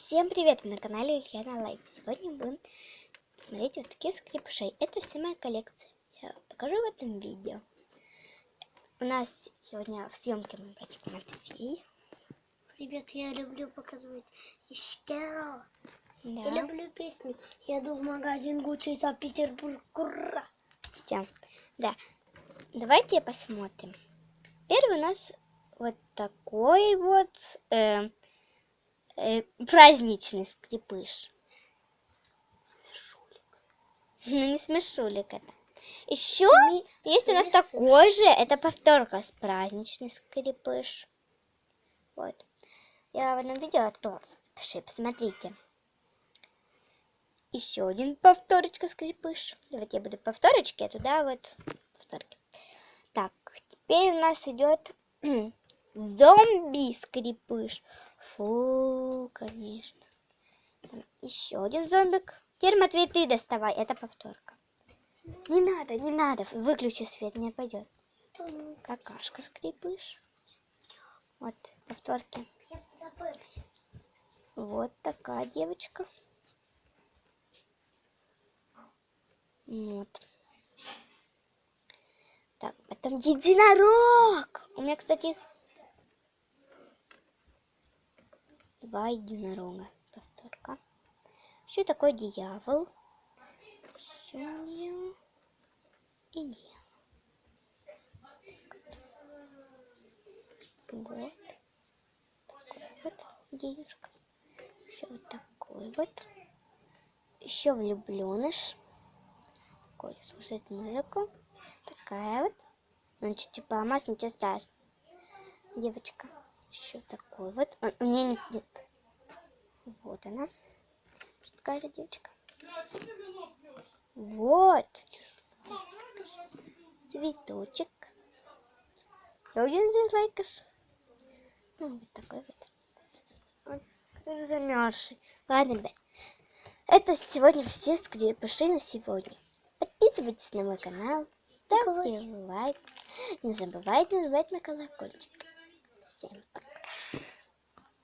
Всем привет! Вы на канале Яна Лайф. Сегодня будем смотреть вот такие скрепышей. Это вся моя коллекция. Я покажу в этом видео. У нас сегодня в съемке мой братик Матвей. Привет, я люблю показывать Ищеро. Да. Я люблю песню. Я иду в магазин Гуччи Санкт-Петербург. Ура! Все. Да. Давайте посмотрим. Первый у нас вот такой вот праздничный скрепыш. Смешулик. Ну не смешулик это. Еще есть у нас такой же, это повторка с праздничный скрепыш. Вот. Я в одном видео открыла скрепыши, посмотрите. Еще один повторочка скрепыш. Давайте я буду повторочки, а туда вот повторки. Так, теперь у нас идет зомби скрепыш. Фу, конечно. Еще один зомбик. Теперь, Матвей, ты доставай, это повторка. Не надо, выключи свет, не пойдет. Какашка скрепыш. Вот, повторки. Вот такая девочка. Вот. Так, потом единорог. У меня, кстати, 2 единорога. Повторка. Еще такой дьявол. Еще и дьявол. Вот. Такой вот денежка. Еще вот такой вот. Еще влюбленыш. Такой слушает музыку. Такая вот. Он чуть-чуть поломалась, ничего страшного. Девочка. Еще такой вот. У меня нет. Вот она. Такая же девочка. Вот. Цветочек. Один дизлайкаш. Ну, вот такой вот. Который замерзший. Ладно, ребят. Это сегодня все скрепыши на сегодня. Подписывайтесь на мой канал. Ставьте лайк. Не забывайте нажимать на колокольчик. Всем пока.